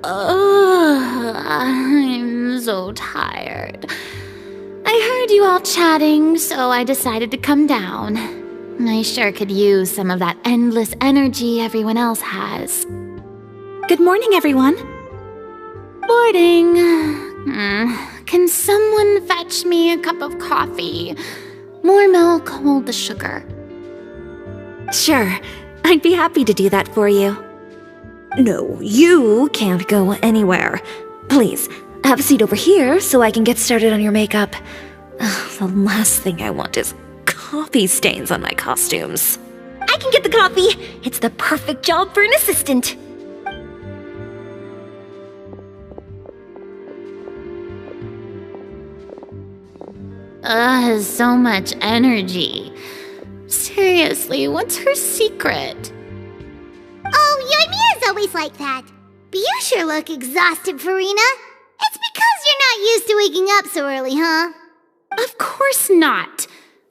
I'm so tired. I heard you all chatting, so I decided to come down. I sure could use some of that endless energy everyone else has. Good morning, everyone. Morning. Can someone fetch me a cup of coffee? More milk, hold the sugar. Sure, I'd be happy to do that for you. No, you can't go anywhere. Please, have a seat over here so I can get started on your makeup. The last thing I want is coffee stains on my costumes. I can get the coffee. It's the perfect job for an assistant. So much energy. Seriously, what's her secret? Oh, Yoimiya's always like that. But you sure look exhausted, Furina. It's because you're not used to waking up so early, huh? Of course not.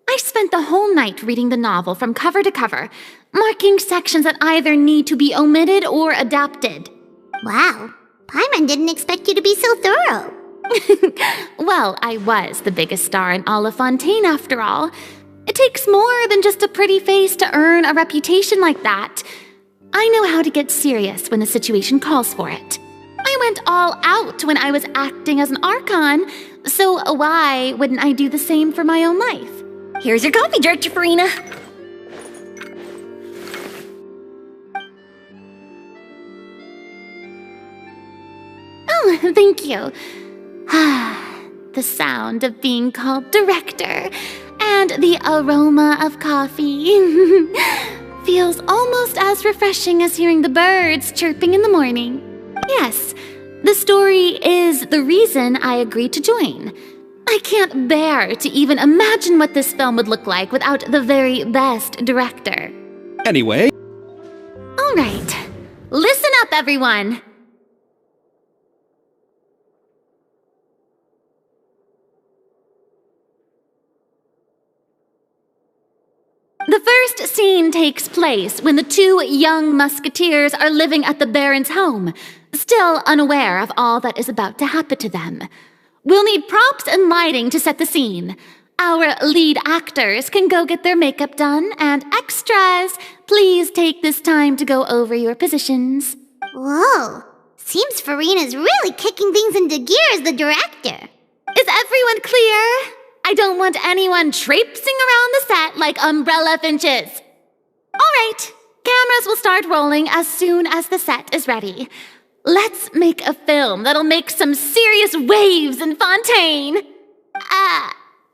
I spent the whole night reading the novel from cover to cover, marking sections that either need to be omitted or adapted. Wow, Paimon didn't expect you to be so thorough. Well, I was the biggest star in all of Fontaine after all. It takes more than just a pretty face to earn a reputation like that. I know how to get serious when the situation calls for it. I went all out when I was acting as an archon, so why wouldn't I do the same for my own life? Here's your coffee, Director Furina. Oh, thank you. The sound of being called director and the aroma of coffee feels almost as refreshing as hearing the birds chirping in the morning. Yes, the story is the reason I agreed to join. I can't bear to even imagine what this film would look like without the very best director. Anyway. All right, listen up, everyone. The first scene takes place when the two young musketeers are living at the Baron's home, still unaware of all that is about to happen to them. We'll need props and lighting to set the scene. Our lead actors can go get their makeup done, and extras, please take this time to go over your positions. Whoa, seems Furina's really kicking things into gear as the director. Is everyone clear? I don't want anyone traipsing around the set like umbrella finches. All right, cameras will start rolling as soon as the set is ready. Let's make a film that'll make some serious waves in Fontaine.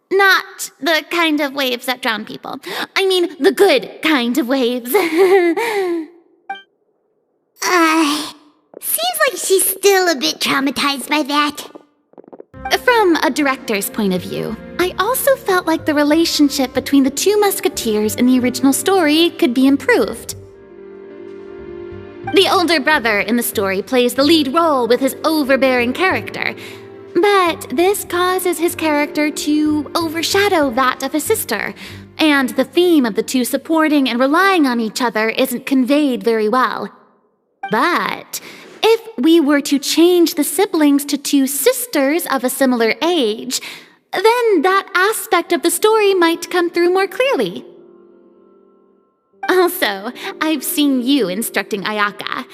Not the kind of waves that drown people. I mean the good kind of waves. Seems like she's still a bit traumatized by that. From a director's point of view, I also felt like the relationship between the two musketeers in the original story could be improved. The older brother in the story plays the lead role with his overbearing character, but this causes his character to overshadow that of his sister, and the theme of the two supporting and relying on each other isn't conveyed very well. But if we were to change the siblings to two sisters of a similar age, then that aspect of the story might come through more clearly. Also, I've seen you instructing Ayaka.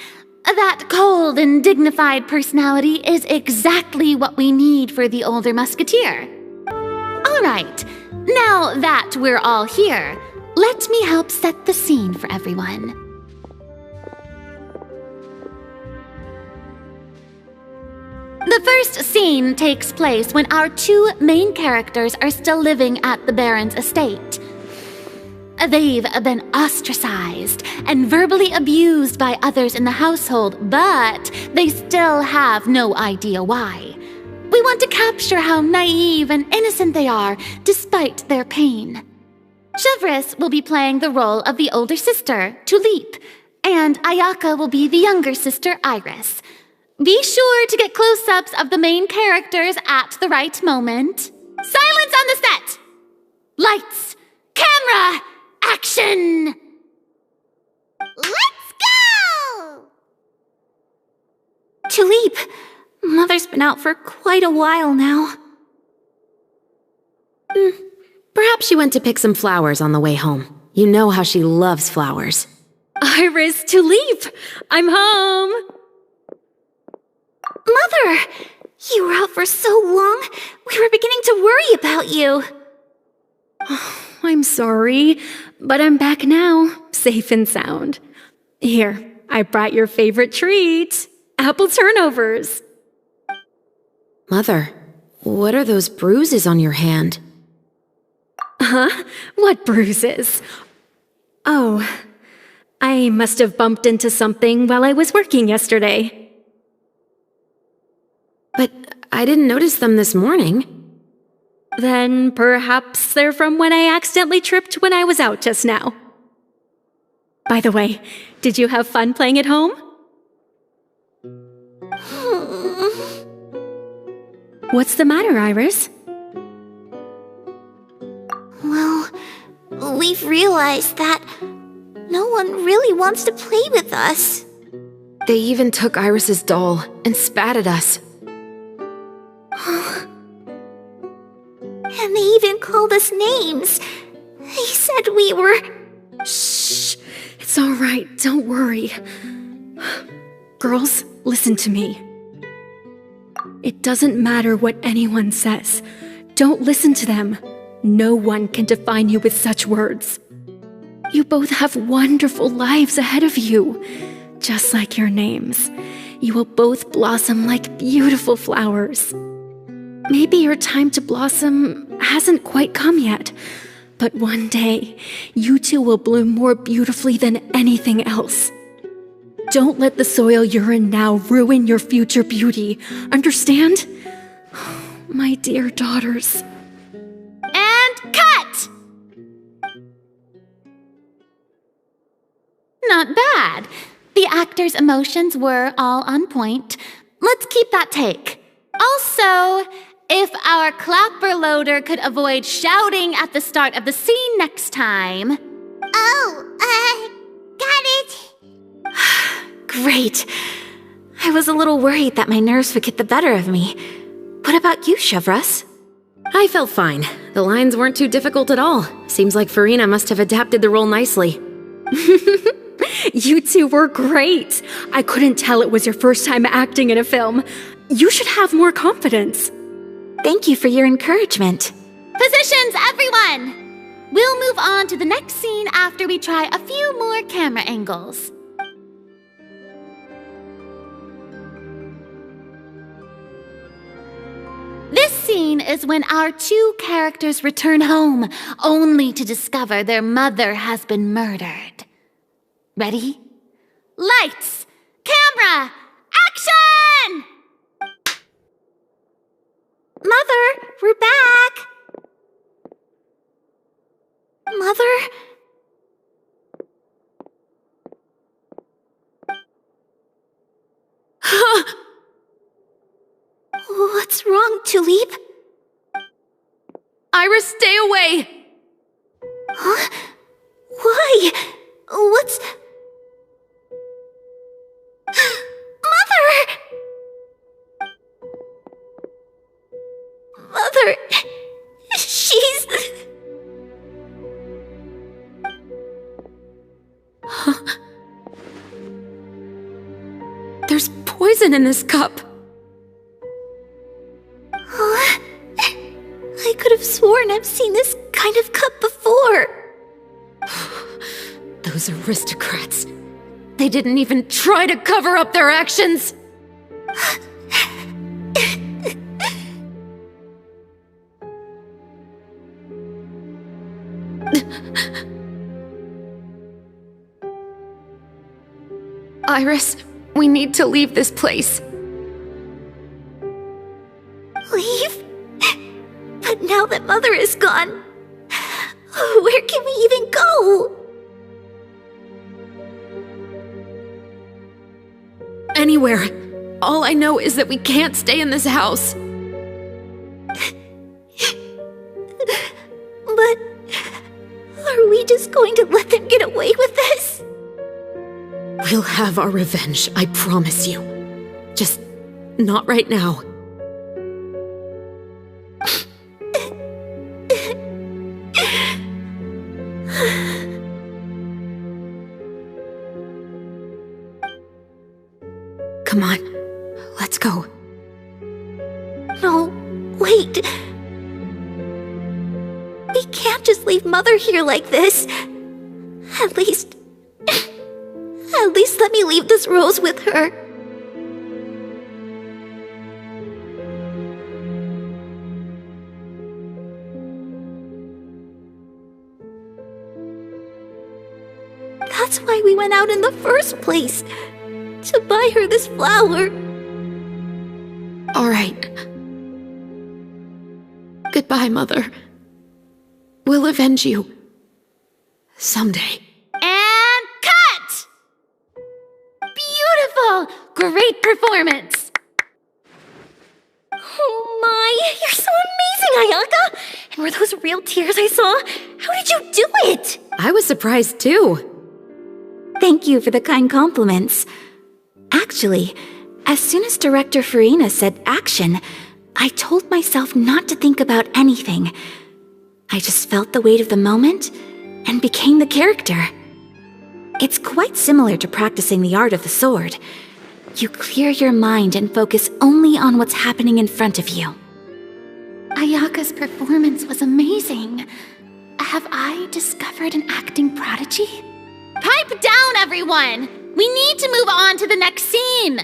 That cold and dignified personality is exactly what we need for the older musketeer. All right, now that we're all here, let me help set the scene for everyone. The first scene takes place when our two main characters are still living at the Baron's estate. They've been ostracized and verbally abused by others in the household, but they still have no idea why. We want to capture how naive and innocent they are despite their pain. Chevreuse will be playing the role of the older sister, Tulip, and Ayaka will be the younger sister, Iris. Be sure to get close-ups of the main characters at the right moment. Silence on the set! Lights! Camera! Action! Let's go! Tulip, Mother's been out for quite a while now. Perhaps she went to pick some flowers on the way home. You know how she loves flowers. Iris, Tulip, I'm home. Mother, you were out for so long, we were beginning to worry about you. I'm sorry, but I'm back now, safe and sound. Here, I brought your favorite treat, apple turnovers. Mother, what are those bruises on your hand? Huh? What bruises? Oh, I must have bumped into something while I was working yesterday. But I didn't notice them this morning. Then perhaps they're from when I accidentally tripped when I was out just now. By the way, did you have fun playing at home? What's the matter, Iris? Well, we've realized that no one really wants to play with us. They even took Iris's doll and spat at us. And they even called us names. They said we were... Shh! It's all right, don't worry. Girls, listen to me. It doesn't matter what anyone says. Don't listen to them. No one can define you with such words. You both have wonderful lives ahead of you. Just like your names. You will both blossom like beautiful flowers. Maybe your time to blossom hasn't quite come yet, but one day, you two will bloom more beautifully than anything else. Don't let the soil you're in now ruin your future beauty, understand? My dear daughters. And cut! Not bad. The actor's emotions were all on point. Let's keep that take. Also, if our clapper loader could avoid shouting at the start of the scene next time. Got it. Great. I was a little worried that my nerves would get the better of me. What about you, Chevreuse? I felt fine. The lines weren't too difficult at all. Seems like Furina must have adapted the role nicely. You two were great. I couldn't tell it was your first time acting in a film. You should have more confidence. Thank you for your encouragement. Positions, everyone! We'll move on to the next scene after we try a few more camera angles. This scene is when our two characters return home, only to discover their mother has been murdered. Ready? Lights! Camera! Action! Mother, we're back! Mother? What's wrong, Tulip? Iris, stay away! Huh? Why? What's... Mother! Mother... She's... There's poison in this cup. Huh? I could have sworn I've seen this kind of cup before. Those aristocrats. They didn't even try to cover up their actions. Iris, we need to leave this place. Leave? But now that Mother is gone, where can we even go? Anywhere. All I know is that we can't stay in this house. But are we just going to let them get away with this? We'll have our revenge, I promise you. Just Not right now. Come on, let's go. No, wait. We can't just leave Mother here like this. At least let me leave this rose with her. That's why we went out in the first place. To buy her this flower. All right. Goodbye, Mother. We'll avenge you. Someday. And cut! Beautiful! Great performance! Oh my, you're so amazing, Ayaka! And were those real tears I saw? How did you do it? I was surprised too. Thank you for the kind compliments. Actually, as soon as Director Furina said action, I told myself not to think about anything. I just felt the weight of the moment and became the character. It's quite similar to practicing the art of the sword. You clear your mind and focus only on what's happening in front of you. Ayaka's performance was amazing. Have I discovered an acting prodigy? Pipe down, everyone! We need to move on to the next scene!